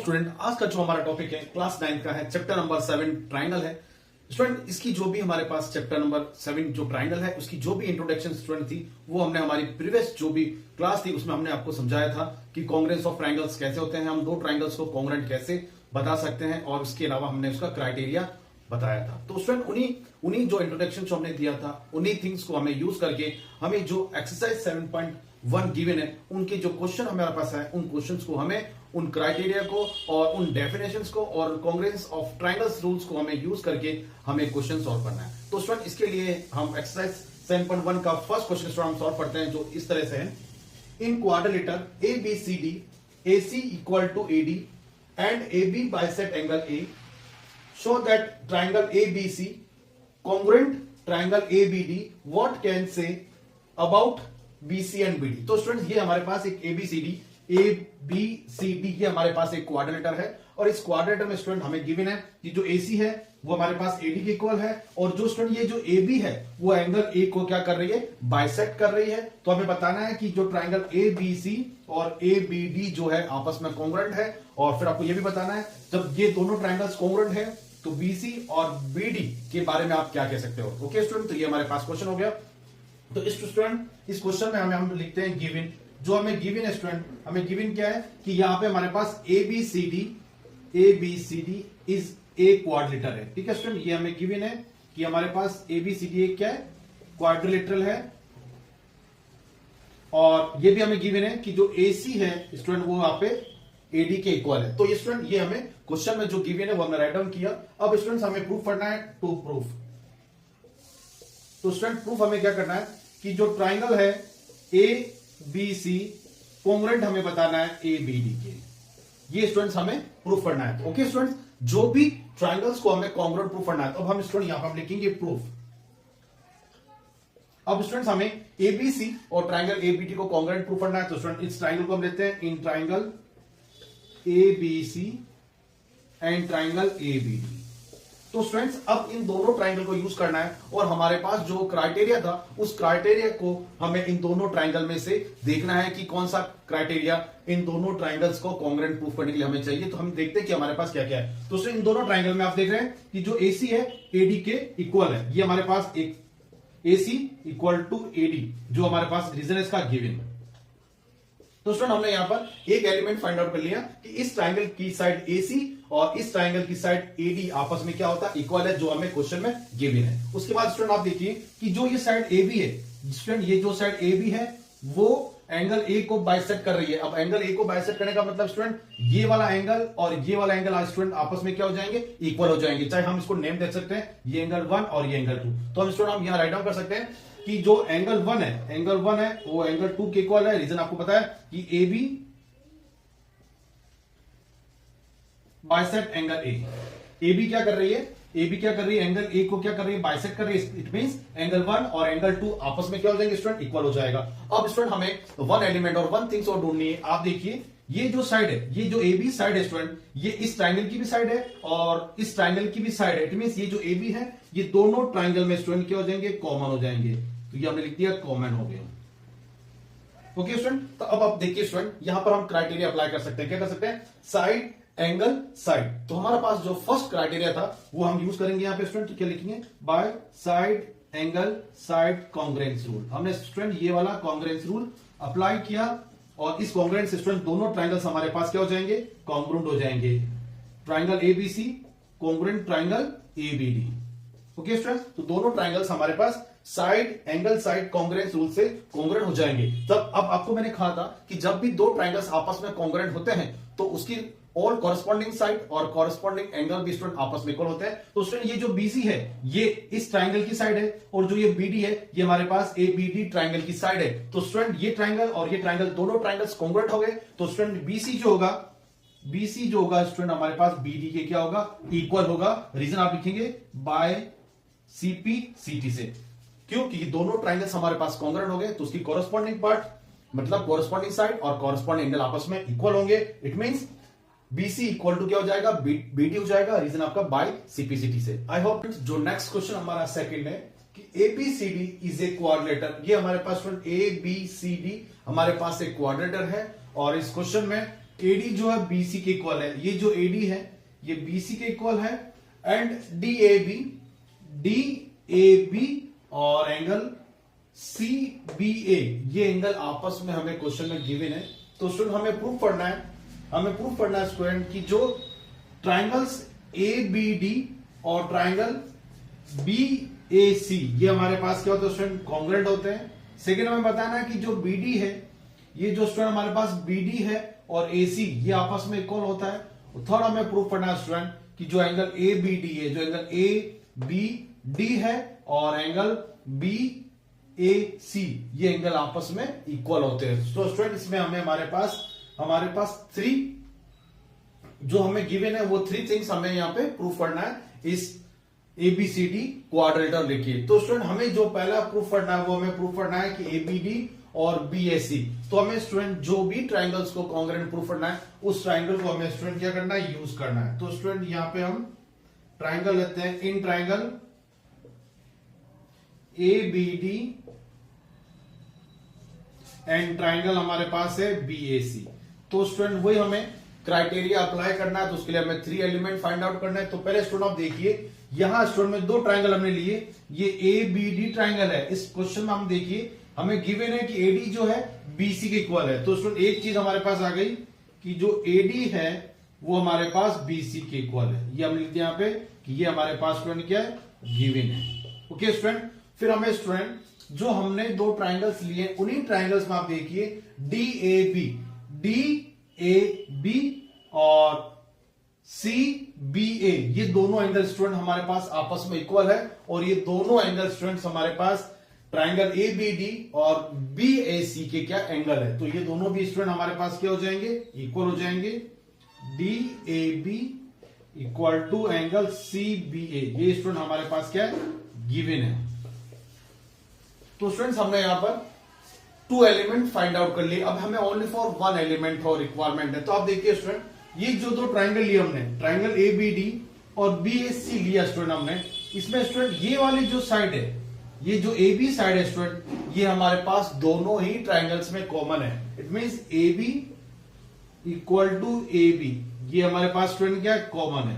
Student, आज का जो हमारा टॉपिक है क्लास 9 का है, चैप्टर नंबर 7 ट्राइंगल है। स्टूडेंट, इसकी जो भी हमारे पास चैप्टर नंबर 7 जो ट्राइंगल है उसकी जो भी इंट्रोडक्शन स्टूडेंट थी वो हमने हमारी प्रीवियस जो भी क्लास थी उसमें हमने आपको समझाया था कि कॉन्ग्रेंस ऑफ ट्राइंगल्स कैसे होते हैं, हम दो ट्राइंगल्स को कॉन्ग्रेंट कैसे बता सकते हैं, और उसके अलावा हमने उसका क्राइटेरिया बताया था। तो स्टूडेंट उन्हीं जो इंट्रोडक्शन जो हमने दिया था उन्हीं थिंग्स को हमें यूज करके हमें जो एक्सरसाइज 7.1 गिवन है उनके जो क्वेश्चन हमारे पास है उन क्वेश्चंस को हमें उन क्राइटेरिया को और उन डेफिनेशंस को और कॉन्ग्रेंस ऑफ ट्राइंगल्स रूल्स को हमें यूज करके हमें क्वेश्चन सॉल्व करना है। तो स्टूडेंट, इसके लिए हम एक्सरसाइज 7.1 का फर्स्ट क्वेश्चन स्टूडेंट हम सॉल्व करते हैं जो इस तरह से है। इन quadrilateral ABCD AC equal to AD and AB bisect angle A, show that triangle ABC congruent triangle ABD, what can say about BC and BD। तो स्टूडेंट, ये हमारे पास एक ABCD ये हमारे पास एक क्वाड्रिलेटर है, और इस क्वाड्रिलेटर में स्टूडेंट हमें गिवन है कि जो AC है वो हमारे पास AD के इक्वल है, और जो स्टूडेंट ये जो AB है वो एंगल A को क्या कर रही है, बाइसेक्ट कर रही है। तो हमें बताना है कि जो ट्राइंगल ABC और ABD जो है आपस में कॉन्ग्रुएंट है, और फिर आपको ये भी बताना है जब ये दोनों ट्राइंगल्स कॉन्ग्रुएंट है तो BC और BD के बारे में आप क्या कह सकते हो। ओके स्टूडेंट, तो ये हमारे पास क्वेश्चन हो गया। तो इस स्टूडेंट इस क्वेश्चन में हम लिखते हैं गिवन, जो हमें गिवन है स्टूडेंट, हमें गिवन क्या है कि यहां पे हमारे पास ABCD इज ए क्वाड्रिलेटर है। ठीक है स्टूडेंट, ये हमें गिवन है कि हमारे पास ABCD एक क्या है, क्वाड्रिलेटरल है, और ये भी हमें गिवन है कि जो AC है स्टूडेंट वो यहां पे AD के इक्वल है। तो ये स्टूडेंट ये हमें क्वेश्चन में जो गिवन है वो हमने राइट डाउन किया। अब स्टूडेंट्स हमें प्रूफ करना है, टू प्रूफ। तो स्टूडेंट प्रूफ हमें क्या करना है कि जो ट्राइंगल है ABC कॉन्ग्रुएंट हमें बताना है ABD के, ये स्टूडेंट्स हमें प्रूफ करना है। ओके स्टूडेंट्स, जो भी ट्राइंगल्स को हमें कॉन्ग्रुएंट प्रूफ करना है, तो अब हम स्टूडेंट यहां पर हम लिखेंगे प्रूफ। अब स्टूडेंट्स हमें ABC और ट्राइंगल ABD को कॉन्ग्रुएंट प्रूफ करना है। तो स्टूडेंट इस ट्राइंगल को हम लेते हैं in triangle ABC and triangle ABD। तो स्टूडेंट्स अब इन दोनों ट्राइंगल को यूज करना है, और हमारे पास जो क्राइटेरिया था उस क्राइटेरिया को हमें इन दोनों ट्राइंगल में से देखना है कि कौन सा क्राइटेरिया इन दोनों ट्राइंगल्स को कॉन्ग्रुएंट प्रूफ करने के लिए हमें चाहिए। तो हम देखते हैं कि हमारे पास क्या क्या है। तो इन दोनों ट्राइंगल में आप देख रहे हैं कि जो AC है AD के इक्वल है, ये हमारे पास एक AC इक्वल टू AD जो हमारे पास रीजन है इसका गिवन। तो स्टूडेंट हमने यहां पर एक एलिमेंट फाइंड आउट कर लिया कि इस ट्राइंगल की साइड AC और इस ट्राइंगल की साइड AD आपस में क्या होता है, इक्वल है, जो हमें क्वेश्चन में गिवन है। उसके बाद स्टूडेंट आप देखिए कि जो ये साइड AB है स्टूडेंट, ये जो साइड AB है वो एंगल A को बाइसेक्ट कर रही है। अब एंगल A को बाइसेक्ट करने का मतलब स्टूडेंट ये वाला एंगल और ये वाला एंगल आज स्टूडेंट आपस में क्या हो जाएंगे, इक्वल हो जाएंगे। चाहे हम इसको नेम दे सकते हैं, ये एंगल 1 और ये एंगल 2। तो हम स्टूडेंट हम यहां राइट डाउन कर सकते हैं कि जो एंगल 1 है वो एंगल 2 के इक्वल है। रीजन आपको पता है कि AB bisect angle A। AB क्या कर रही है, एंगल A को क्या कर रही है, बाइसेक्ट कर रही है। इट मींस एंगल 1 और एंगल 2 आपस में क्या हो जाएंगे स्टूडेंट, इक्वल हो जाएगा। अब स्टूडेंट हमें वन एलिमेंट और वन थिंग्स और ढूंढनी है। आप देखिए ये जो साइड है, ये जो AB साइड है स्टूडेंट, ये इस ट्राइंगल की भी साइड है और इस ट्राइंगल की भी साइड है। इट मींस ये जो AB है ये दोनों ट्राइंगल में स्टूडेंट क्या हो जाएंगे, कॉमन हो जाएंगे। तो ये हमने लिख दिया कॉमन हो गया। ओके स्टूडेंट, तो अब आप देखिए स्टूडेंट यहां पर हम क्राइटेरिया अप्लाई कर सकते हैं। क्या कर सकते हैं, साइड एंगल साइड। तो हमारे पास जो फर्स्ट क्राइटेरिया था वो हम यूज करेंगे यहां पे स्टूडेंट। क्या लिखेंगे, by side angle side congruence rule. हमने स्टूडेंट ये वाला कॉन्ग्रुएंस रूल अप्लाई किया, और इस कॉन्ग्रुएंस स्टूडेंट दोनों ट्राइंगल्स हमारे पास क्या हो जाएंगे, कॉन्ग्रुएंट हो जाएंगे। Triangle ABC congruent triangle ABD। Okay student, तो दोनों ट्राइंगल्स हमारे पास side angle side congruence rule से कॉन्ग्रुएंट हो जाएंगे। तब अब आपको मैंने कहा था कि जब भी दो ट्राइंगल्स आपस में कॉन्ग्रुएंट होते हैं तो उसकी और कॉरेस्पॉन्डिंग साइड और कॉरेस्पॉन्डिंग एंगल भी स्टूडेंट आपस में इक्वल होते हैं। तो स्टूडेंट ये जो BC है ये इस ट्राइंगल की साइड है, और जो ये BD है ये हमारे पास ABD ट्राइंगल की साइड है। तो स्टूडेंट ये ट्राइंगल और ये ट्राइंगल दोनों ट्राइंगल्स कॉन्ग्रुएंट हो गए। तो स्टूडेंट BC जो होगा स्टूडेंट हमारे पास BD के क्या होगा, इक्वल होगा। रीजन आप लिखेंगे बाय CP/CT से, क्योंकि दोनों ट्राइंगल्स हमारे पास कॉन्ग्रुएंट हो गए तो उसकी कॉरेस्पॉन्डिंग पार्ट मतलब कॉरेस्पॉन्डिंग साइड और कॉरेस्पॉन्डिंग एंगल आपस में इक्वल होंगे। It means BC equal to क्या हो जाएगा, BD हो जाएगा। रीजन आपका बाय CP/CT से। आई होप जो नेक्स्ट क्वेश्चन हमारा सेकंड है कि ABCD इज ए क्वाड्रिलेटर। ये हमारे पास स्टूडेंट ABCD हमारे पास एक क्वाड्रिलेटर है, और इस क्वेश्चन में एडी जो है बीसी के इक्वल है, ये जो एडी है ये बीसी के इक्वल है, एंड डीएबी और एंगल सीबीए, ये एंगल आपस में हमें क्वेश्चन में गिवन है। तो स्टूडेंट हमें प्रूफ करना है स्टूडेंट कि जो ट्राइंगल्स एबीडी और ट्राइंगल बीएसी ये हमारे पास क्या होते हैं स्टूडेंट, कॉन्ग्रुएंट होते हैं। सेकेंड हमें बताना है कि जो बीडी है, ये जो स्टूडेंट हमारे पास बीडी है और एसी ये आपस में इक्वल होता है। थर्ड हमें प्रूफ करना है स्टूडेंट कि जो एंगल ए बी डी है, जो एंगल ए बी डी है और एंगल बी ए सी ये एंगल आपस में इक्वल होते हैं। तो स्टूडेंट इसमें हमारे पास थ्री जो हमें गिवन है वो थ्री थिंग्स हमें यहाँ पे प्रूफ करना है इस एबीसीडी क्वाड्रिलेटरल लिखिए। तो स्टूडेंट हमें जो पहला प्रूफ करना है वो हमें प्रूफ करना है कि एबीडी और बीएसी। तो हमें स्टूडेंट जो भी ट्राइंगल्स को कॉन्ग्रुएंट प्रूफ करना है उस ट्राइंगल को हमें स्टूडेंट क्या करना है, यूज करना है। तो स्टूडेंट यहां पे हम ट्राइंगल लेते हैं, in triangle ABD and triangle हमारे पास है बीएसी। तो स्टूडेंट वही हमें क्राइटेरिया अप्लाई करना है, तो उसके लिए हमें थ्री एलिमेंट फाइंड आउट करना है। तो पहले स्टूडेंट आप देखिए यहां स्टूडेंट में दो ट्राइंगल हमने लिए, ये एबीडी ट्राइंगल है। इस क्वेश्चन में हम देखिए हमें गिवन है कि एडी जो है बीसी के इक्वल है। तो स्टूडेंट एक चीज हमारे पास आ गई कि जो एडी है वो हमारे पास बीसी के इक्वल है। ये हम लिखते हैं यहां पे कि ये हमारे पास स्टूडेंट क्या है, गिवन है। ओके स्टूडेंट, फिर हमें स्टूडेंट जो हमने दो ट्राइंगल्स लिए उन्हीं ट्राइंगल्स में आप देखिए डी ए बी और CBA ये दोनों एंगल स्टूडेंट हमारे पास आपस में इक्वल है, और ये दोनों एंगल स्टूडेंट्स हमारे पास ट्राइंगल ABD और BAC के क्या एंगल है। तो ये दोनों भी स्टूडेंट हमारे पास क्या हो जाएंगे, इक्वल हो जाएंगे। DAB equal to angle CBA, ये स्टूडेंट हमारे पास क्या है, गिवन है। तो स्टूडेंट्स हमने यहां पर टू एलिमेंट फाइंड आउट कर लिए। अब हमें ओनली फॉर वन एलिमेंट और रिक्वायरमेंट है। तो आप देखिए स्टूडेंट ये जो दो ट्राइंगल लिए हमने, ट्राइंगल ABD और BAC लिया स्टूडेंट हमने, इसमें स्टूडेंट ये वाली जो साइड है, ये जो AB साइड है स्टूडेंट, ये हमारे पास दोनों ही ट्राइंगल्स में कॉमन है। It means AB equal to AB, ये हमारे पास स्टूडेंट क्या है, कॉमन है।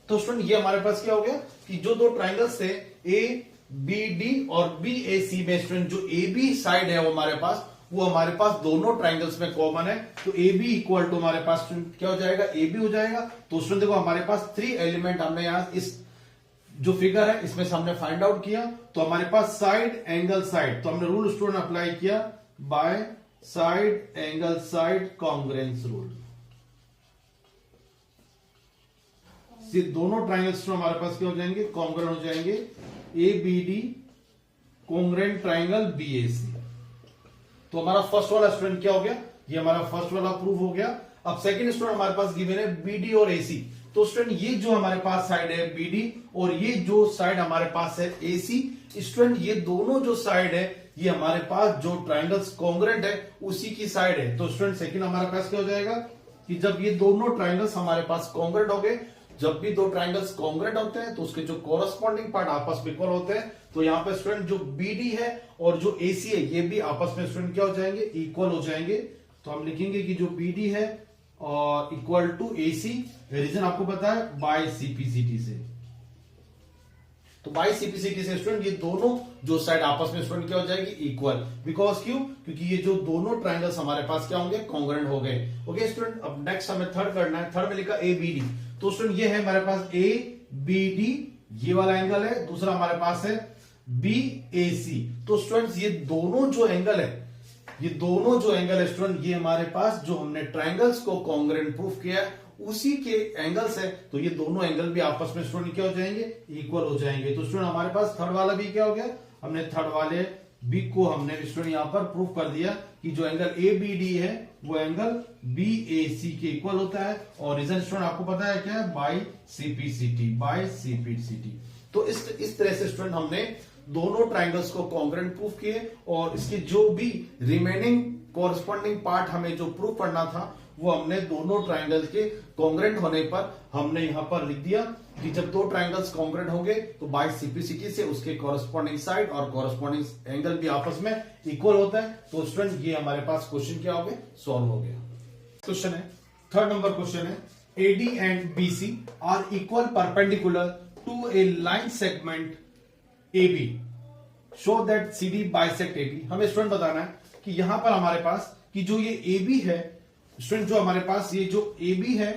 तो स्टूडेंट ये हमारे पास क्या हो गया कि जो दो ट्राइंगल्स थे ABD और BAC में स्टूडेंट जो AB साइड है वो हमारे पास दोनों ट्राइंगल्स में कॉमन है। तो AB इक्वल टू हमारे पास क्या हो जाएगा, AB हो जाएगा। तो स्टूडेंट देखो हमारे पास थ्री एलिमेंट हमने यहां इस जो फिगर है इसमें से हमने फाइंड आउट किया। तो हमारे पास साइड एंगल साइड, तो हमने रूल स्टूडेंट अप्लाई किया by side angle side congruence rule. दोनों ट्राइंगल्स हमारे पास क्या हो जाएंगे, कॉन्ग्रुएंट हो जाएंगे। ABD congruent triangle BAC। तो हमारा फर्स्ट वाला स्टूडेंट क्या हो गया, ये हमारा फर्स्ट वाला प्रूफ हो गया। अब सेकंड स्टूडेंट हमारे पास गिवन है BD और AC। तो स्टूडेंट ये जो हमारे पास साइड है BD और ये जो साइड हमारे पास है AC, स्टूडेंट ये दोनों जो साइड है ये हमारे पास जो ट्राइंगल्स कॉन्ग्रुएंट है उसी की साइड है। तो स्टूडेंट सेकंड हमारे पास क्या हो जाएगा कि जब ये दोनों ट्राइंगल्स हमारे पास कॉन्ग्रुएंट हो गए, जब भी दो ट्राइंगल्स कॉन्ग्रुएंट होते हैं तो उसके जो कोरस्पॉन्डिंग पार्ट आपस में इक्वल होते हैं। तो यहाँ पे स्टूडेंट जो BD है और जो AC है ये भी आपस में स्टूडेंट क्या हो जाएंगे, इक्वल हो जाएंगे। तो हम लिखेंगे कि जो BD है और इक्वल टू AC, रीजन आपको पता है बाय CPCT से। तो बाय CPCT से स्टूडेंट ये दोनों जो साइड आपस में स्टूडेंट क्या हो जाएगी, इक्वल। बिकॉज क्यों, क्योंकि ये जो दोनों ट्राइंगल्स हमारे पास क्या होंगे, कॉन्ग्रुएंट हो गए। ओके स्टूडेंट, अब नेक्स्ट हमें थर्ड करना है। थर्ड में लिखा ABD। तो स्टूडेंट ये है हमारे पास ABD, ये वाला एंगल है। दूसरा हमारे पास है BAC। तो स्टूडेंट्स ये दोनों जो एंगल है स्टूडेंट, ये हमारे पास जो हमने ट्राइंगल्स को कॉन्ग्रुएंट प्रूफ किया है उसी के एंगल्स है। तो ये दोनों एंगल भी आपस में स्टूडेंट क्या हो जाएंगे, इक्वल हो जाएंगे। तो स्टूडेंट हमारे पास थर्ड वाला भी क्या हो गया, हमने थर्ड वाले बी को हमने स्टूडेंट यहां पर प्रूफ कर दिया कि जो एंगल ABD है वो एंगल BAC के इक्वल होता है। और रीजन स्टूडेंट आपको पता है क्या है, बाय CPCT। तो इस तरह से स्टूडेंट हमने दोनों ट्राइंगल्स को कॉन्ग्रुएंट प्रूफ किए, और इसके जो भी रिमेनिंग कोरस्पॉन्डिंग पार्ट हमें जो प्रूफ करना था वो हमने दोनों ट्राइंगल के कॉन्ग्रेंट होने पर हमने यहां पर लिख दिया कि जब दो ट्राइंगल्स कॉन्ग्रेंट होंगे तो बाय सिंप्लिसिटी से उसके कॉरेस्पॉन्डिंग साइड और कॉरेस्पॉन्डिंग एंगल भी आपस में इक्वल होता है। तो स्टूडेंट ये हमारे पास क्वेश्चन क्या हो गया, सॉल्व हो गया। क्वेश्चन है, थर्ड नंबर क्वेश्चन है, AD and BC are equal perpendicular to a line segment AB, show that CD bisect AB। हमें स्टूडेंट बताना है कि यहां पर हमारे पास कि जो ये AB है स्टूडेंट, जो हमारे पास ये जो AB है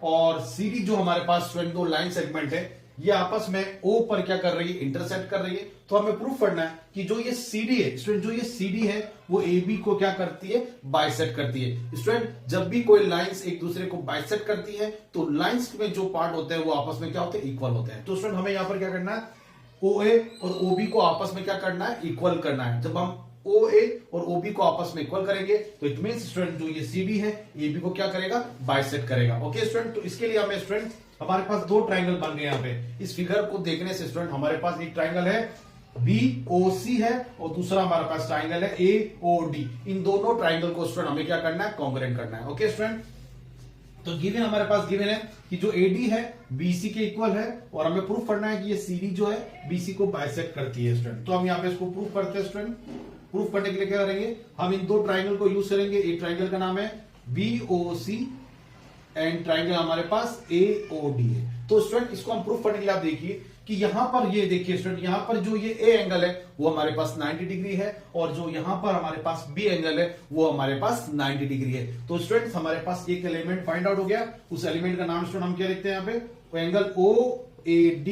और CD जो हमारे पास स्टूडेंट दो लाइन सेगमेंट है, ये आपस में O पर क्या कर रही है, इंटरसेक्ट कर रही है। तो हमें प्रूफ करना है कि जो ये CD है स्टूडेंट, जो ये CD है वो AB को क्या करती है, बाइसेक्ट करती है। स्टूडेंट जब भी कोई लाइंस एक दूसरे को बाइसेक्ट करती है तो लाइंस में जो पार्ट होते हैं वो आपस में क्या होते हैं, इक्वल होते हैं। तो स्टूडेंट हमें यहां पर क्या करना है, OA और OB को आपस में क्या करना है, इक्वल करना है। जब हम OA और OB को आपस में इक्वल करेंगे तो इट मींस स्टूडेंट जो ये CD है AB को क्या करेगा, बाइसेक्ट करेगा। ओके स्टूडेंट, तो इसके लिए हमें स्टूडेंट हमारे पास दो ट्राइंगल बन गए। यहाँ पे इस फिगर को देखने से स्टूडेंट हमारे पास एक ट्राइंगल है BOC है और दूसरा हमारे पास ट्राइंगल है AOD। इन दोनों ट्राइंगल को स्टूडेंट हमें क्या करना है, कॉन्ग्रेंट करना है। ओके स्टूडेंट, तो गिवन हमारे पास गिवन है कि जो AD है BC के इक्वल है और हमें प्रूफ करना है कि ये CD जो है BC को बाइसेक्ट करती है स्टूडेंट। तो हम यहाँ पे इसको प्रूफ करते हैं स्टूडेंट। प्रूफ करने के लिए क्या करेंगे, हम इन दो ट्राइंगल को यूज करेंगे। एक ट्राइंगल का नाम है BOC एंड ट्राइंगल हमारे पास AOD है। तो स्टूडेंट इसको हम प्रूफ करने के लिए आप देखिए कि यहां पर ये देखिए स्टूडेंट, यहां पर जो ये A एंगल है वो हमारे पास 90 डिग्री है और जो यहां पर हमारे पास B एंगल है वो हमारे पास 90 डिग्री है। तो स्टूडेंट हमारे पास एक एलिमेंट फाइंड आउट हो गया। उस एलिमेंट का नाम स्टूडेंट हम क्या लिखते हैं यहाँ पे, वो angle OAD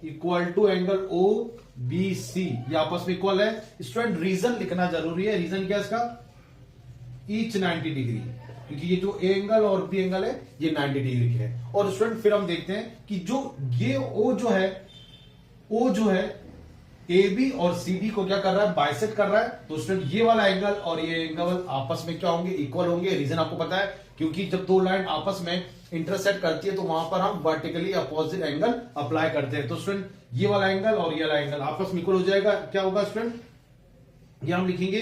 equal to angle OBC, ये आपस में इक्वल है। स्टूडेंट रीजन लिखना जरूरी है। रीजन क्या है इसका, ईच 90 डिग्री, क्योंकि ये जो A एंगल और B एंगल है ये 90 डिग्री के है। और स्टूडेंट फिर हम देखते हैं कि जो ये O जो है AB और CD को क्या कर रहा है, बाइसेक्ट कर रहा है। तो स्टूडेंट ये वाला एंगल और ये एंगल आपस में क्या होंगे, इक्वल होंगे। रीजन आपको पता है, क्योंकि जब दो लाइन आपस में इंटरसेक्ट करती है तो वहां पर हम वर्टिकली अपोजिट एंगल अप्लाई करते हैं। तो स्टूडेंट ये वाला एंगल और ये वाला एंगल आपस में इक्वल हो जाएगा। क्या होगा स्टूडेंट, ये हम लिखेंगे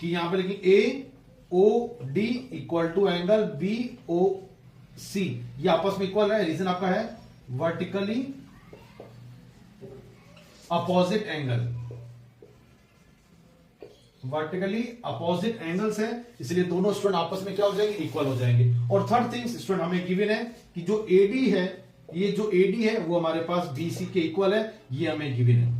कि यहां पे लिखेंगे AOD equal to angle BOC, ये आपस में इक्वल है। रीजन आपका है vertically opposite angle, vertically opposite angles है, इसलिए दोनों स्टूडेंट आपस में क्या हो जाएंगे, इक्वल हो जाएंगे। और थर्ड थिंग स्टूडेंट हमें गिवन है कि जो AD है, ये जो AD है वो हमारे पास BC के इक्वल है, ये हमें गिवन है।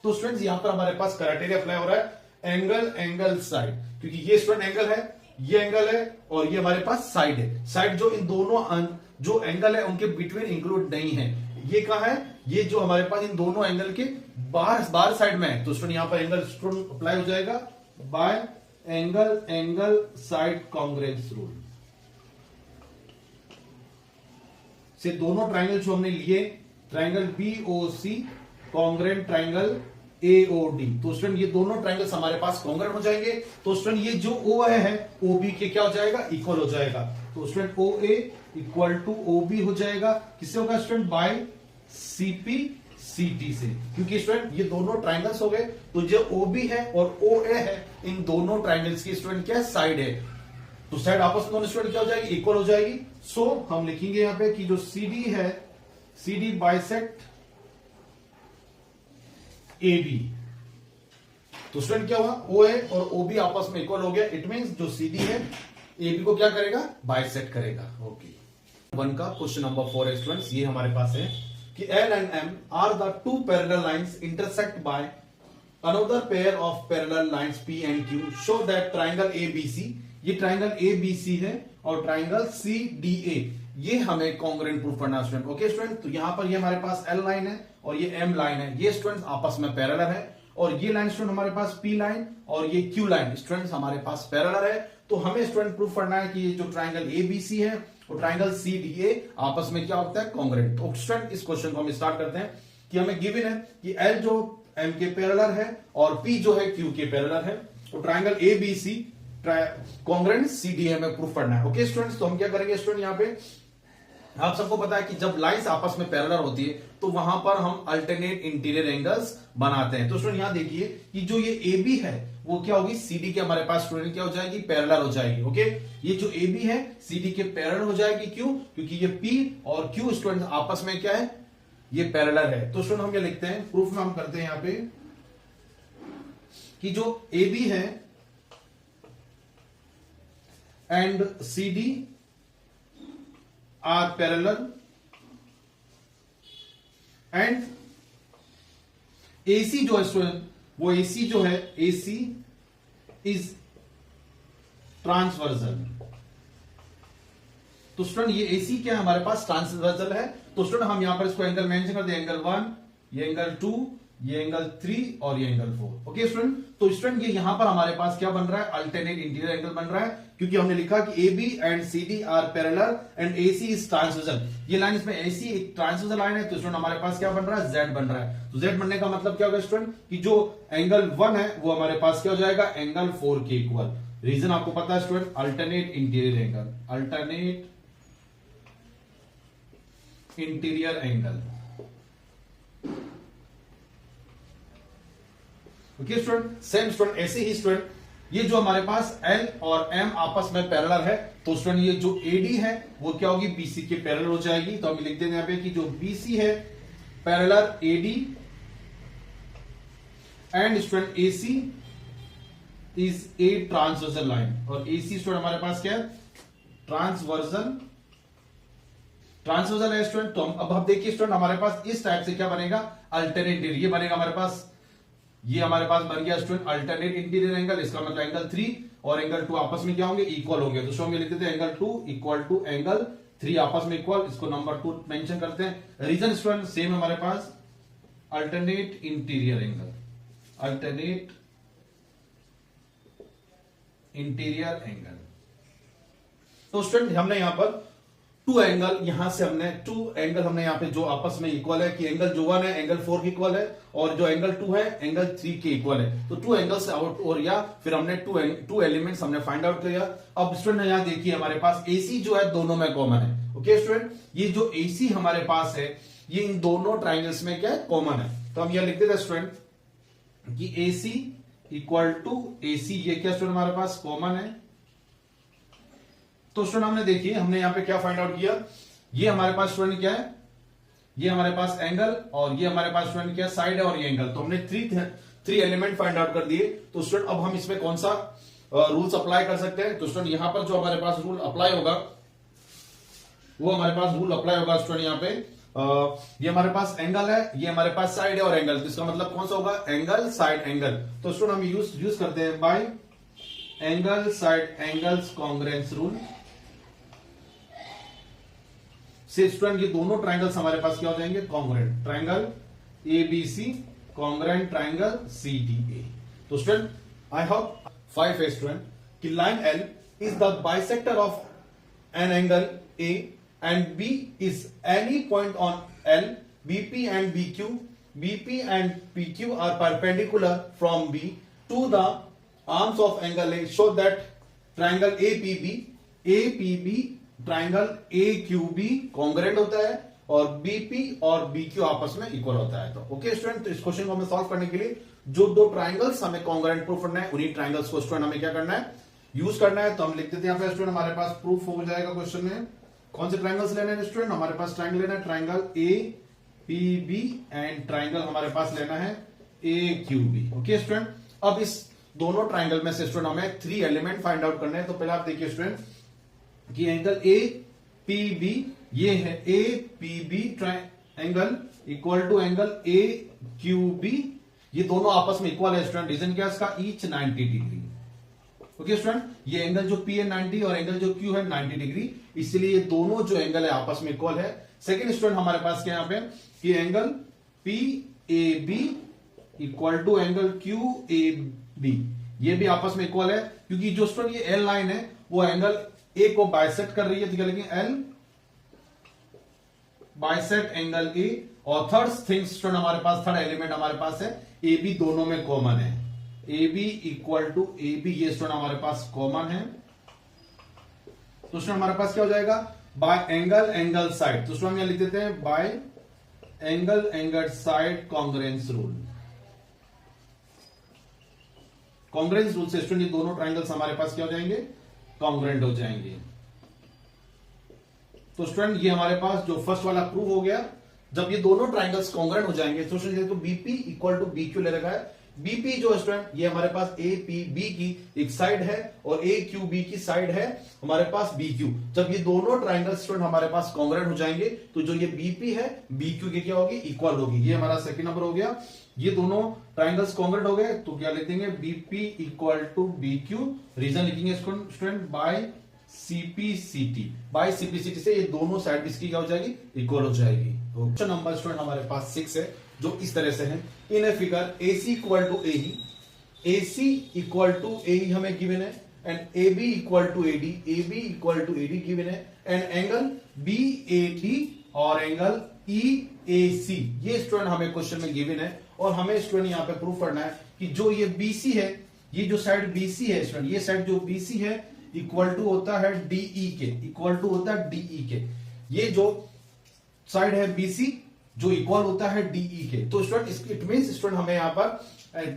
तो स्टूडेंट्स यहां पर हमारे पास क्राइटेरिया अप्लाई हो रहा है, एंगल साइड, क्योंकि ये स्टूडेंट एंगल है, ये एंगल है और ये हमारे पास साइड है। साइड जो इन दोनों जो एंगल है उनके बिटवीन इंक्लूड नहीं है। ये कहां है, ये जो हमारे पास इन दोनों एंगल के बाहर साइड में है। तो स्टूडेंट यहां पर एंगल स्टूडेंट अप्लाई हो जाएगा bye angle side congruence rule से। दोनों ट्राइंगल जो हमने लिए, triangle BOC congruent triangle AOD, तो स्टूडेंट ये दोनों ट्राइंगल्स हमारे पास कॉन्ग्रेंट हो जाएंगे। तो स्टूडेंट ये जो OA है OB के क्या हो जाएगा, इक्वल हो जाएगा। तो student OA equal to OB हो जाएगा, किससे होगा स्टूडेंट, बाय CPCT से, क्योंकि स्टूडेंट ये दोनों ट्राइंगल्स हो गए। तो जो OB है और OA है, इन दोनों ट्राइंगल्स की स्टूडेंट क्या साइड है, तो साइड आपस में दोनों स्टूडेंट क्या हो जाएगी, इक्वल हो जाएगी। सो हम लिखेंगे यहां पे कि जो CD है, CD बाइसेक्ट AB। तो स्टूडेंट क्या हुआ, OA और OB आपस में इक्वल हो गया। इट मींस जो CD है AB को क्या करेगा, बाइसेक्ट करेगा। ओके, वन का क्वेश्चन नंबर 4 है स्टूडेंट्स, ये हमारे पास है कि L and M are the two parallel lines intersect by another pair of parallel lines P and Q, show that triangle ABC, ये ट्राइंगल ABC है और ट्राइंगल CDA, ये हमें कॉन्ग्रेंट प्रूफ करना है स्टूडेंट। ओके स्टूडेंट, तो यहां पर ये हमारे पास L लाइन है और ये M लाइन है, ये स्टूडेंट आपस में पैरेलल है। और ये लाइन स्टूडेंट हमारे पास P लाइन और ये Q लाइन स्टूडेंट्स हमारे पास पैरेलल है। तो हमें स्टूडेंट प्रूफ करना है कि ये जो ट्राइंगल ABC है और ट्राइंगल CDA आपस में क्या होता है, कॉन्ग्रेंट। तो स्टूडेंट इस क्वेश्चन को हम स्टार्ट करते हैं कि हमें गिवन है कि L जो M के पैरेलल है और P जो है Q के पैरेलल है, तो ट्राइंगल ABC कॉन्ग्रेंट CDA में प्रूफ करना है। ओके स्टूडेंट्स, तो हम क्या करेंगे स्टूडेंट, यहाँ पे आप सबको पता है कि जब लाइंस आपस में पैरेलल होती है तो वहां पर हम अल्टरनेट इंटीरियर एंगल्स बनाते हैं। तो स्टूडेंट यहां देखिए कि जो ये ए बी है वो क्या होगी, सीडी के हमारे पास स्टूडेंट क्या हो जाएगी, पैरेलल हो जाएगी। ओके, ये जो ए बी है सीडी के पैरेलल हो जाएगी। क्यों? क्योंकि ये पी और क्यू स्टूडेंट आपस में क्या है, ये पैरेलल है। तो स्टूडेंट हम क्या लिखते हैं, प्रूफ में हम करते हैं यहां पे कि जो ए बी है and C D are parallel and AC जो है स्टूडेंट, वो AC जो है AC इज ट्रांसवर्सल। तो स्टूडेंट ये AC क्या है, हमारे पास ट्रांसवर्सल है। तो स्टूडेंट हम यहां पर इसको एंगल मेंशन कर दें, एंगल 1, ये एंगल 2, ये एंगल 3 और ये एंगल 4। ओके स्टूडेंट, तो स्टूडेंट ये यहां पर हमारे पास क्या बन रहा है, अल्टरनेट इंटीरियर एंगल बन रहा है, क्योंकि हमने लिखा कि AB and CD are parallel and AC is transversal. ये लाइन इसमें AC एक ट्रांसवर्सल लाइन है, तो स्टूडेंट हमारे पास क्या बन रहा है, Z बन रहा है। तो Z बनने का मतलब क्या होगा स्टूडेंट, कि जो एंगल 1 है वो हमारे पास क्या हो जाएगा, एंगल 4 के इक्वल। रीजन आपको पता है student, alternate interior angle, alternate interior angle. Okay student, same student ऐसे ही स्टूडेंट ये जो हमारे पास L और M आपस में पैरेलल है, तो स्टूडेंट ये जो AD है वो क्या होगी, BC के पैरेलल हो जाएगी। तो हम लिख देंगे यहां पे कि जो BC है parallel AD and student AC is a transversal line. और AC स्टूडेंट हमारे पास क्या है, ट्रांसवर्सल, ट्रांसवर्सल है स्टूडेंट। तो अब आप देखिए स्टूडेंट हमारे पास इस टाइप से क्या बनेगा, अल्टरनेट, ये बनेगा हमारे पास, ये हमारे पास बन गया स्टूडेंट अल्टरनेट इंटीरियर एंगल। इसका मतलब एंगल 3 और एंगल 2 आपस में क्या होंगे, इक्वल होंगे। तो हम लिखते थे एंगल 2 इक्वल टू एंगल 3 आपस में इक्वल, इसको नंबर 2 मेंशन करते हैं। रीजन स्टूडेंट सेम हमारे पास alternate interior angle, alternate interior angle. तो स्टूडेंट हमने यहां पर टू एंगल, यहां से हमने टू एंगल हमने यहां पे जो आपस में इक्वल है, कि एंगल जो 1 है एंगल 4 के इक्वल है और जो एंगल 2 है एंगल 3 के इक्वल है। तो टू एंगल्स आउट, और या फिर हमने टू एलिमेंट्स हमने फाइंड आउट किया। अब स्टूडेंट यहां देखिए हमारे पास AC जो है दोनों में कॉमन है। ओके स्टूडेंट, ये जो AC हमारे पास है ये इन दोनों ट्राइंगल्स में क्या है, कॉमन है। तो हम यहां लिख देते हैं स्टूडेंट कि AC इक्वल टू AC, ये क्या स्टूडेंट हमारे पास कॉमन है। तो स्टूडेंट हमने देखिए हमने यहां पे क्या फाइंड आउट किया, ये हमारे पास स्टूडेंट क्या है, ये हमारे पास एंगल और ये हमारे पास स्टूडेंट क्या साइड है और ये एंगल। तो हमने थ्री एलिमेंट फाइंड आउट कर दिए। तो स्टूडेंट अब हम इसमें कौन सा रूल्स अप्लाई कर सकते हैं। तो स्टूडेंट यहां पर जो हमारे पास रूल अप्लाई होगा वो हमारे पास रूल अप्लाई होगा स्टूडेंट यहां पे, ये हमारे पास एंगल है, ये हमारे पास साइड है और एंगल। तो इसका मतलब कौन सा होगा, एंगल साइड एंगल। तो स्टूडेंट हम यूज करते हैं bye angle side angles congruence rule से। स्टूडेंट ये दोनों ट्राइंगल्स हमारे पास क्या हो जाएंगे, congruent. Triangle ABC congruent triangle CDA। तो स्टूडेंट आई होप 5 है स्टूडेंट कि line L is the bisector of an angle A and B is any point on L, BP and BP and PQ are perpendicular from B to the arms of angle A, show that triangle APB triangle AQB congruent होता है और BP और BQ आपस में equal होता है। तो okay student, तो इस क्वेश्चन को हमें सॉल्व करने के लिए जो दो ट्राइंगल्स हमें कॉन्ग्रुएंट प्रूफ करना है, उन्हीं ट्राइंगल्स को स्टूडेंट हमें क्या करना है, यूज करना है। तो हम लिख देते हैं यहां पे स्टूडेंट, हमारे पास प्रूफ हो जाएगा क्वेश्चन में। कौन से ट्राइंगल्स लेने हैं स्टूडेंट, हमारे पास ट्राइंगल लेना है ट्राइंगल APB एंड ट्राइंगल हमारे पास लेना है AQB। ओके स्टूडेंट, अब इस दोनों ट्राइंगल में से स्टूडेंट हमें 3 एलिमेंट फाइंड आउट करने हैं। तो पहले आप देखिए स्टूडेंट कि एंगल APB ये है APB triangle equal to angle AQB, ये दोनों आपस में इक्वल है स्टूडेंट। रीजन क्या है इसका, ईच 90 डिग्री। ओके स्टूडेंट, ये एंगल जो P है 90 और एंगल जो Q है 90 डिग्री, इसलिए ये दोनों जो एंगल है आपस में इक्वल है। सेकेंड स्टूडेंट हमारे पास क्या यहां पे कि angle PAB equal to angle QAB, ये भी आपस में इक्वल है, क्योंकि जो स्टूडेंट ये L लाइन है वो एंगल A को बाइसेक्ट कर रही है। तो क्या लिखेंगे, L बाइसेक्ट एंगल A। और थर्ड थिंग स्टूडेंट हमारे पास, थर्ड एलिमेंट हमारे पास है AB, दोनों में कॉमन है। AB इक्वल टू AB, ये स्टूडेंट हमारे पास कॉमन है। तो स्टूडेंट हमारे पास क्या हो जाएगा, बाय एंगल साइड, तो उसको हम यहां लिख देते हैं bye angle side congruence rule. Congruence rule से स्टूडेंट ये दोनों ट्राइंगल्स हमारे पास क्या हो जाएंगे, कॉन्ग्रेंट हो जाएंगे। तो स्टूडेंट ये हमारे पास जो फर्स्ट वाला प्रूव हो गया। जब ये दोनों ट्राइंगल्स कॉन्ग्रेंट हो जाएंगे तो student BP equal to BQ ले रखा है। बीपी जो है स्टूडेंट ये हमारे पास APB की एक साइड है और AQB की साइड है हमारे पास BQ। जब ये दोनों ट्राइंगल्स स्टूडेंट हमारे पास कॉन्ग्रेंट हो जाएंगे तो जो ये BP है BQ की क्या होगी, इक्वल होगी। ये हमारा सेकंड नंबर हो गया। ये दोनों ट्राइंगल्स कॉन्ग्रेंट हो गए तो क्या लिख देंगे, BP equal to BQ। Reason लिखेंगे student by CPCT। By CPCT से ये दोनों साइड इसकी क्या हो जाएगी, इक्वल हो जाएगी। क्वेश्चन नंबर स्टूडेंट हमारे पास 6 है जो इस तरह से है। In a figure AC equal to AE, AC equal to AE हमें गिवन है and AB equal to AD, AB equal to AD given है एंड एंगल BAD और एंगल EAC ये स्टूडेंट हमें क्वेश्चन में गिवन है। और हमें स्टूडेंट यहां पे प्रूफ करना है कि जो ये BC है, ये जो साइड BC है स्टूडेंट, ये साइड जो BC है इक्वल टू होता है DE के, इक्वल टू होता है DE के। ये जो साइड है BC जो इक्वल होता है DE के। तो स्टूडेंट इट मींस स्टूडेंट हमें यहां पर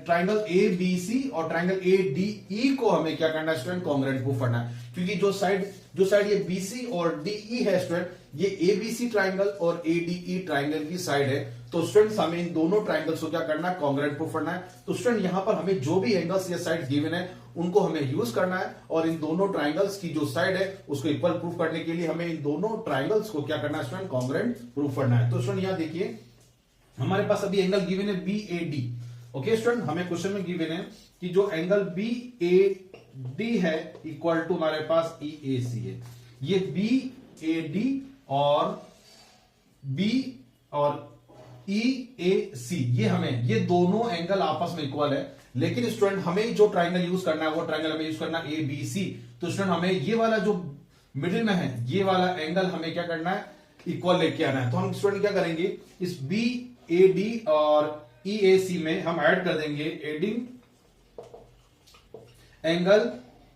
ट्राइंगल ABC और ट्राइंगल ADE को हमें क्या करना है स्टूडेंट, कॉन्ग्रेंट प्रूफ करना है। क्योंकि जो साइड ये BC और DE है स्टूडेंट, ये ABC ट्राइंगल और ADE ट्राइंगल की साइड है। तो स्टूडेंट्स हमें इन दोनों ट्राइंगल्स को क्या करना है, कॉन्ग्रेंट प्रूफ करना है। तो स्टूडेंट यहां पर हमें जो भी एंगल्स या साइड गिवन है उनको हमें यूज करना है और इन दोनों ट्राइंगल्स की जो साइड है उसको इक्वल प्रूफ करने के लिए हमें इन दोनों ट्राइंगल्स को क्या करना है स्टूडेंट, कॉन्ग्रेंट प्रूफ करना है। तो स्टूडेंट यहां देखिए हमारे पास अभी एंगल गिवन है BAD। ओके स्टूडेंट, हमें क्वेश्चन में गिवन है कि जो एंगल BAD है इक्वल टू हमारे पास EAC है। ये BAD और B और EAC ये दोनों एंगल आपस में इक्वल है। लेकिन स्टूडेंट हमें जो ट्राइंगल यूज करना है वो ट्राइंगल हमें यूज करना है ABC। तो स्टूडेंट हमें ये वाला जो मिडिल में है ये वाला एंगल हमें क्या करना है, इक्वल लेके आना है। तो हम स्टूडेंट क्या करेंगे, इस BAD और EAC में हम ऐड कर देंगे एडिंग एंगल,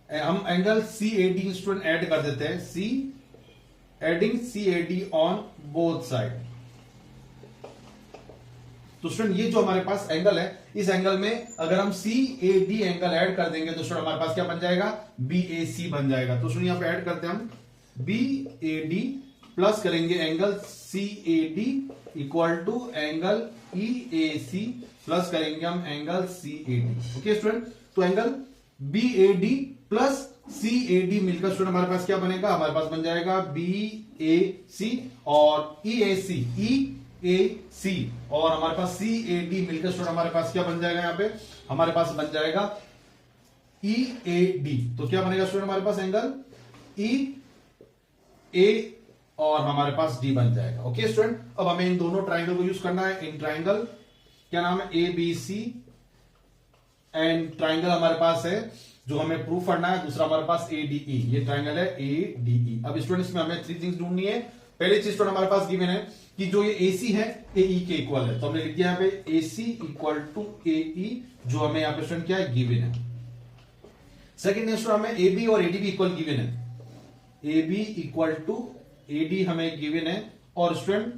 हम एंगल CAD स्टूडेंट ऐड कर देते हैं, adding CAD on both side. तो स्टूडेंट ये जो हमारे पास एंगल है इस एंगल में अगर हम CAD एंगल ऐड कर देंगे तो स्टूडेंट हमारे पास क्या बन जाएगा, BAC बन जाएगा। तो स्टूडेंट यहां पे ऐड करते हैं हम BAD प्लस करेंगे angle CAD equal to angle EAC plus करेंगे हम एंगल CAD। ओके स्टूडेंट, तो एंगल BAD प्लस CAD मिलकर स्टूडेंट हमारे पास क्या बनेगा, हमारे पास बन जाएगा BAC और EAC और हमारे पास CAD मिलकर स्टूडेंट हमारे पास क्या बन जाएगा, यहां पे हमारे पास बन जाएगा EAD। तो क्या बनेगा स्टूडेंट हमारे पास एंगल EA और हमारे पास D बन जाएगा। ओके स्टूडेंट, अब हमें इन दोनों ट्राइंगल को यूज करना है। इन ट्राइंगल क्या नाम है, ABC एंड ट्राइंगल हमारे पास है जो हमें प्रूफ करना है, दूसरा हमारे पास ADE। ये ट्राइंगल है ADE। अब स्टूडेंट इसमें हमें 3 थिंग्स ढूंढनी है। पहली चीज तो हमारे पास गिवन है कि जो ये AC है AE के इक्वल है। तो हमने लिख दिया यहाँ पे AC इक्वल टू AE जो हमें यहाँ पे स्टूडेंट क्या है, गिवन है। सेकेंड नेक्स्ट हमें AB और AD भी इक्वल गिवन है, AB इक्वल टू AD हमें गिवन है। और स्टूडेंट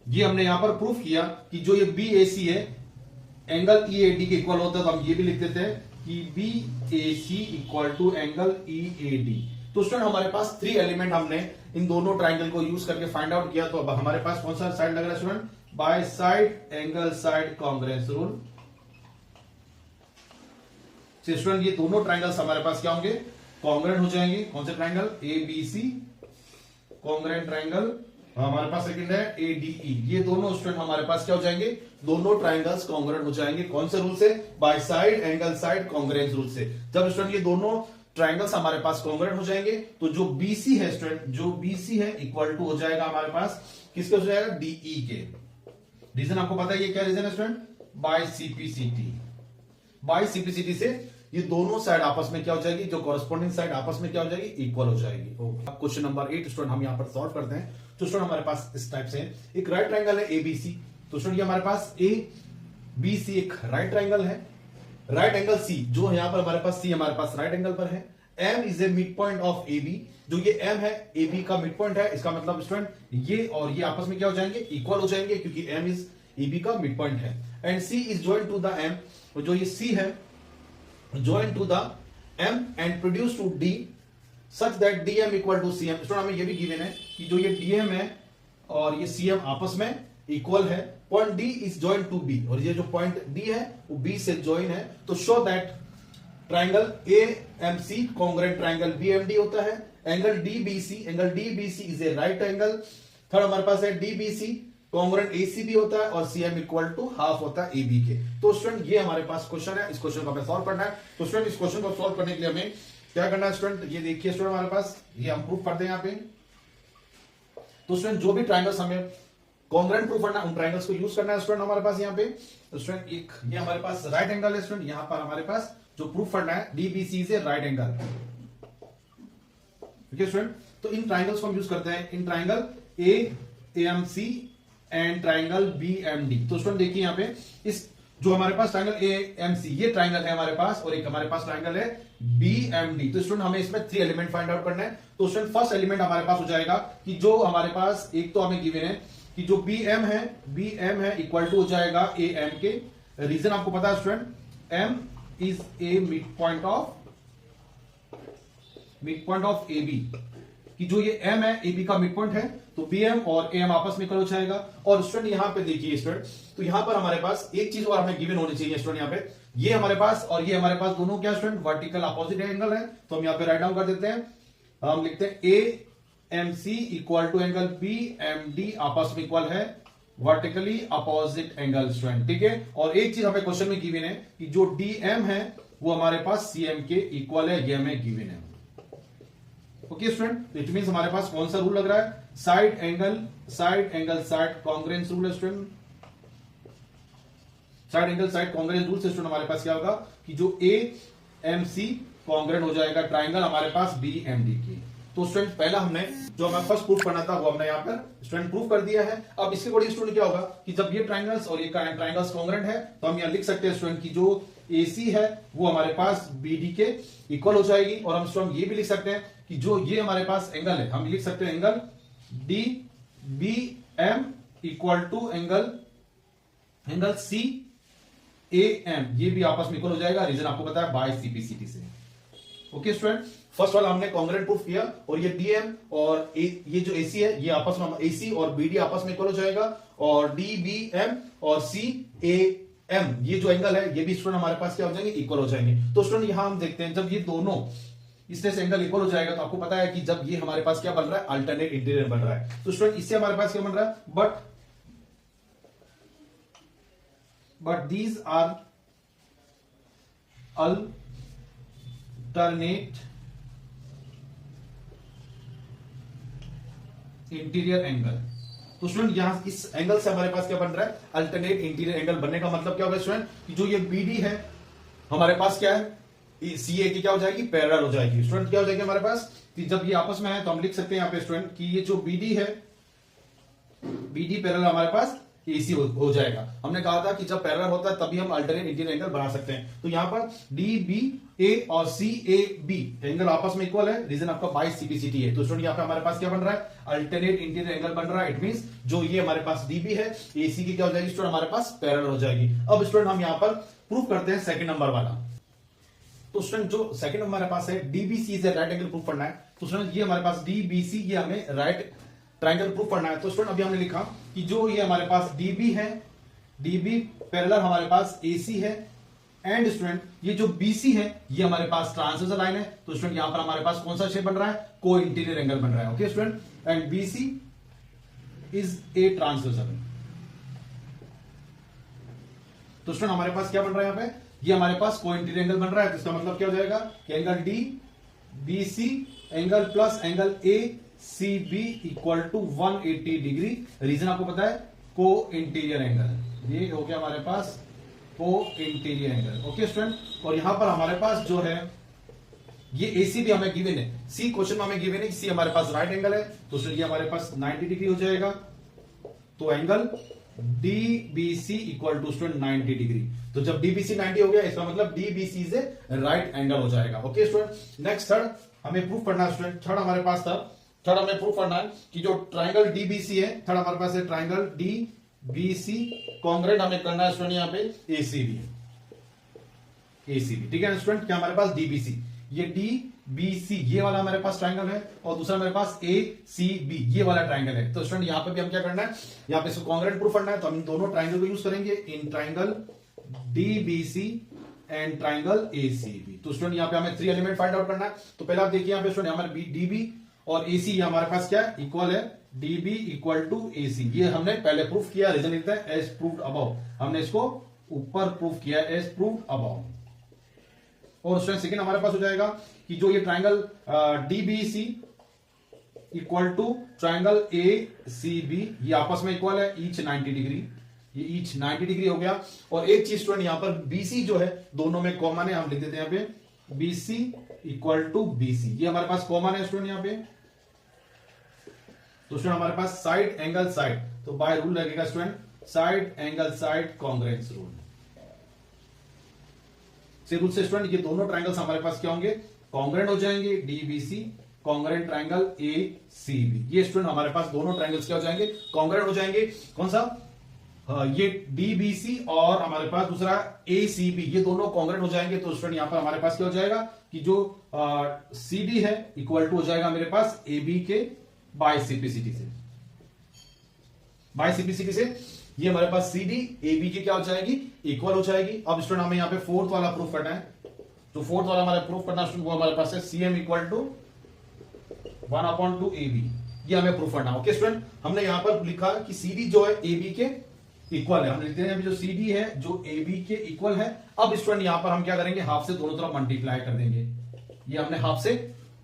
ये हमने यहां पर प्रूफ किया कि जो ये BAC है एंगल EAD के इक्वल होता है। तो हम ये भी लिख देते हैं कि BAC equal to angle EAD। तो स्टूडेंट हमारे पास 3 एलिमेंट हमने इन दोनों ट्राइंगल को यूज करके फाइंड आउट किया। तो अब हमारे पास कौन सा साइड लग रहा है student, by side angle side congruence rule से स्टूडेंट ये दोनों ट्राइंगल्स हमारे पास क्या होंगे, कॉन्ग्रेंट हो जाएंगे। कौन से ट्राइंगल, ABC कॉन्ग्रेंट ट्राइंगल, हमारे पास सेकंड है ADE। ये दोनों स्टूडेंट हमारे पास क्या हो जाएंगे, दोनों ट्राइंगल्स कॉन्ग्रेंट हो जाएंगे। कौन से रूल से, by side angle side congruence rule से। जब स्टूडेंट ये दोनों ट्राइंगल्स हमारे पास कॉन्ग्रेंट हो जाएंगे तो जो BC है स्टूडेंट, जो BC है इक्वल टू हो जाएगा हमारे पास किसके, हो जाएगा DE के। रीजन आपको पता है ये क्या रीजन है student, by CPCT। By CPCT से ये दोनों साइड आपस में क्या हो जाएगी, जो कॉरेस्पॉन्डिंग साइड आपस में क्या हो जाएगी, इक्वल हो जाएगी। अब क्वेश्चन नंबर 8 स्टूडेंट हम यहां पर सॉल्व करते हैं। तो स्टूडेंट हमारे पास इस टाइप से एक राइट ट्राइंगल है ABC। तो स्टूडेंट ये हमारे पास ABC एक राइट ट्राइंगल है, राइट एंगल C जो यहां पर हमारे पास C हमारे पास राइट एंगल पर है M is a mid point of AB, जो ये M है AB का मिड पॉइंट है, इसका मतलब स्टूडेंट ये और ये आपस में क्या हो जाएंगे, इक्वल हो जाएंगे, क्योंकि M इज AB का मिड पॉइंट है। And C is joint to the M, जो ये C है joint to the M and produce to D such that DM equal to CM। Student हमें ये भी गिवन है कि जो ये DM है और ये CM आपस में इक्वल है। Point D is joint to B, और ये जो पॉइंट D है वो B से जॉइन है, तो show that triangle AMC congruent triangle BMD होता है। Angle DBC is a right angle. Third हमारे पास है DBC कॉन्ग्रुएंट ACB होता है, और CM इक्वल टू हाफ होता है AB के। तो स्टूडेंट ये हमारे पास क्वेश्चन है, इस क्वेश्चन को हमें सॉल्व करना है। तो स्टूडेंट इस क्वेश्चन को सॉल्व करने के लिए हमें क्या करना है स्टूडेंट, ये देखिए स्टूडेंट हमारे पास ये हम प्रूफ करते हैं यहाँ पे। तो स्टूडेंट जो भी ट्राइंगल्स हमें कॉन्ग्रुएंट प्रूफ करना है उन ट्राइंगल्स को यूज करना है स्टूडेंट हमारे पास यहाँ पे। तो स्टूडेंट एक ये हमारे पास राइट एंगल है स्टूडेंट, यहाँ पर हमारे पास जो प्रूफ करना है DBC is a right angle. ठीक है स्टूडेंट, तो इन ट्राइंगल्स को हम यूज करते हैं, in triangle AMC and triangle BMD। तो स्टूडेंट देखिए यहाँ पे इस जो हमारे पास ट्राइंगल AMC ये ट्राइंगल है हमारे पास, और एक हमारे पास ट्राइंगल है BMD। तो स्टूडेंट हमें इसमें 3 एलिमेंट फाइंड आउट करना है। तो स्टूडेंट फर्स्ट एलिमेंट हमारे पास हो जाएगा कि जो हमारे पास एक तो हमें गिवन है कि जो BM है इक्वल टू हो जाएगा AM के। रीजन आपको पता है student, M is a mid point of AB, कि जो ये M है AB का मिड पॉइंट है, तो BM और AM आपस में इक्वल हो जाएगा। और स्टूडेंट यहां पे देखिए स्टूडेंट, तो यहां पर हमारे पास एक चीज और हमें गिवन होनी चाहिए स्टूडेंट, यहां पे ये हमारे पास और ये हमारे पास दोनों क्या स्टूडेंट वर्टिकल अपोजिट एंगल है। तो हम यहां पे राइट डाउन कर देते हैं, हम लिखते हैं AMC equal to angle BMD आपस में इक्वल है वर्टिकली अपोजिट एंगल स्टूडेंट। ठीक है, और एक चीज हमें क्वेश्चन में गिवन है कि जो DM है वो हमारे पास CM के इक्वल है, ये हमें गिवन है। ओके स्टूडेंट, इट मींस हमारे पास कौन सा रूल लग रहा है, साइड एंगल कॉन्ग्रुएंस रूल है student. Side angle side congruence rule से स्टूडेंट हमारे पास क्या होगा कि जो AMC कॉन्ग्रुएंट हो जाएगा ट्राइंगल हमारे पास BMD की। तो स्टूडेंट पहला हमने जो हमें फर्स्ट प्रूफ करना था वो हमने यहाँ पर स्टूडेंट प्रूफ कर दिया है। अब इसके अकॉर्डिंग स्टूडेंट क्या होगा कि जब ये ट्राइंगल्स और ये ट्राइंगल्स कॉन्ग्रुएंट है, तो हम यहाँ लिख सकते हैं स्टूडेंट की जो AC है वो हमारे पास BD के इक्वल हो जाएगी। और हम स्टूडेंट ये भी लिख सकते हैं कि जो ये हमारे पास एंगल है, हम लिख सकते हैं angle DBM equal to angle CAM, ये भी आपस में इक्वल हो जाएगा। रीजन आपको पता है बाय CPCT से। ओके स्टूडेंट, फर्स्ट वाला हमने कॉन्ग्रुएंट प्रूफ किया, और ये DM और ये जो AC है ये आपस में AC और BD आपस में इक्वल हो जाएगा, और DBM और CAM ये जो एंगल है ये भी स्टूडेंट हमारे पास क्या हो जाएंगे, इक्वल हो जाएंगे। तो स्टूडेंट यहां हम देखते हैं जब ये दोनों इससे एंगल इक्वल हो जाएगा, तो आपको पता है कि जब ये हमारे पास क्या बन रहा है, अल्टरनेट इंटीरियर बन रहा है। तो स्टूडेंट इससे हमारे पास क्या बन रहा है, but these are alternate interior angle. तो स्टूडेंट यहां इस एंगल से हमारे पास क्या बन रहा है, अल्टरनेट इंटीरियर एंगल बनने का मतलब क्या होगा स्टूडेंट कि जो ये BD है हमारे पास क्या है, CA की क्या हो जाएगी, पैरेलल हो जाएगी। स्टूडेंट क्या हो जाएगी हमारे पास कि जब ये आपस में है तो हम लिख सकते हैं यहाँ पे स्टूडेंट कि ये जो BD है BD पैरेलल हमारे पास AC हो जाएगा। हमने कहा था कि जब पैरेलल होता है तभी हम अल्टरनेट इंटीरियर एंगल बना सकते हैं। तो यहां पर DBA और CAB एंगल आपस में इक्वल है, रीजन आपका बाय CPCT है। तो स्टूडेंट यहां पे हमारे पास क्या बन रहा है, अल्टरनेट इंटीरियर एंगल बन रहा है। इट मींस जो ये हमारे पास DB है AC की क्या हो जाएगी स्टूडेंट, हमारे पास पैरेलल हो जाएगी। अब स्टूडेंट हम यहां पर प्रूफ करते हैं सेकंड नंबर वाला। तो स्टूडेंट जो सेकंड नंबर हमारे पास है DBC से राइट एंगल प्रूफ करना है। तो स्टूडेंट ये हमारे पास DBC ये हमें राइट ट्राइंगल प्रूफ करना है। तो स्टूडेंट अभी हमने लिखा कि जो ये हमारे पास DB है, DB पैरेलल हमारे पास AC है, एंड स्टूडेंट ये जो BC है ये हमारे पास ट्रांसवर्सल लाइन है। तो स्टूडेंट यहां पर हमारे पास कौन सा शेप बन रहा है, को इंटीरियर एंगल बन रहा है। Okay student, and BC is a transversal. तो स्टूडेंट हमारे पास क्या बन रहा है, यहां पे ये हमारे पास को इंटीरियर एंगल बन रहा है। तो इसका मतलब क्या हो जाएगा कि angle DBC angle plus angle ACB equal to 180 degree. Reason आपको पता है को इंटीरियर एंगल, ये हो गया हमारे पास को इंटीरियर एंगल। ओके स्टूडेंट, और यहां पर हमारे पास जो है ये AC भी हमें गिवन है, C क्वेश्चन में हमें गिवन है, C हमारे पास राइट एंगल है। तो ये हमारे पास 90 डिग्री हो जाएगा। तो angle DBC equal to student 90 degree. तो जब DBC 90 हो गया इसका मतलब DBC is a right angle हो जाएगा। ओके स्टूडेंट, नेक्स्ट थर्ड हमें प्रूफ करना है स्टूडेंट। थर्ड हमारे पास था, थर्ड हमें प्रूफ करना है कि जो ट्राइंगल DBC है, थर्ड हमारे पास है ट्राइंगल DBC कॉन्ग्रेंट हमें करना है स्टूडेंट यहाँ पे ACB, ACB। ठीक है स्टूडेंट, क्या हमारे पास DBC, ये DBC ये वाला हमारे पास ट्राइंगल है और दूसरा मेरे पास ACB ये वाला ट्राइंगल है। तो स्टूडेंट यहां पे भी हम क्या करना है, यहाँ पे इसको कॉन्ग्रेंट प्रूफ करना है, तो हम इन दोनों ट्राइंगल को यूज करेंगे in triangle DBC and triangle ACB। तो स्टूडेंट यहाँ पे हमें 3 एलिमेंट फाइंड आउट करना है। तो पहले आप देखिए यहाँ पे स्टूडेंट हमारे DB और AC हमारे पास क्या है, इक्वल है, DB इक्वल टू AC। ये हमने पहले प्रूफ किया, रीजन लिखता है एज प्रूव्ड अबव, हमने इसको ऊपर प्रूफ किया एज प्रूव्ड अबव। और स्टूडेंट सेकंड हमारे पास हो जाएगा कि जो ये triangle DBC equal to triangle ACB ये आपस में इक्वल है, ईच 90 डिग्री, ये ईच 90 डिग्री हो गया। और एक चीज स्टूडेंट यहां पर BC जो है दोनों में कॉमन है, हम लिख देते हैं यहाँ पे BC इक्वल टू BC, ये हमारे पास कॉमन है स्टूडेंट यहाँ पे। तो स्टूडेंट हमारे पास साइड एंगल साइड, तो बाय रूल लगेगा student side angle side congruence rule से, रूल से स्टूडेंट ये दोनों ट्राइंगल्स हमारे पास क्या होंगे, कॉन्ग्रेंट हो जाएंगे, DBC कॉन्ग्रेंट ट्राइंगल ACB। ये स्टूडेंट हमारे पास दोनों ट्राइंगल्स क्या हो जाएंगे, कॉन्ग्रेंट हो जाएंगे। कौन सा, ये DBC और हमारे पास दूसरा ACB ये दोनों कॉन्ग्रेंट हो जाएंगे। तो स्टूडेंट यहां पर हमारे पास क्या हो जाएगा कि जो CD है इक्वल टू हो जाएगा मेरे पास AB के बाय CPCT से, बाय CPCT से ये हमारे पास CD AB की क्या हो जाएगी, इक्वल हो जाएगी। अब स्टूडेंट हमें यहाँ पे फोर्थ वाला प्रूफ करना है। तो फोर्थ वाला हमारा प्रूफ करना स्टूडेंट वो हमारे पास है CM इक्वल टू 1/2 AB, ये हमें प्रूफ करना है। ओके स्टूडेंट, हमने यहां पर लिखा कि CD जो है AB के इक्वल है, हम लिखते हैं जो CD है जो AB के इक्वल है। अब स्टूडेंट यहां पर हम क्या करेंगे, हाफ से दोनों तरफ मल्टीप्लाई कर देंगे, ये हमने हाफ से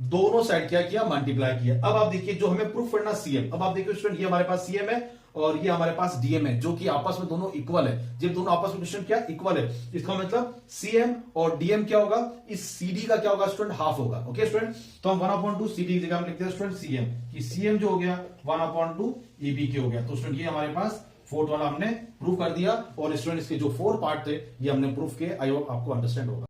दोनों साइड क्या किया, मल्टीप्लाई किया। अब आप देखिए जो हमें प्रूफ करना CM, अब आप देखिए स्टूडेंट ये हमारे पास CM है और ये हमारे पास DM है जो कि आपस में दोनों इक्वल है। जब दोनों आपस में स्टूडेंट क्या इक्वल है, इसका मतलब CM और DM क्या होगा, इस CD का क्या होगा स्टूडेंट, हाफ होगा। ओके स्टूडेंट, तो हम 1/2 CD की जगह हम लिखते हैं स्टूडेंट CM, कि CM जो हो गया 1/2 AB के हो गया। तो स्टूडेंट ये हमारे पास फोर्थ वाला हमने प्रूफ कर दिया। और स्टूडेंट इसके जो 4 पार्ट थे ये हमने प्रूफ किए। आई होप आपको अंडरस्टैंड होगा।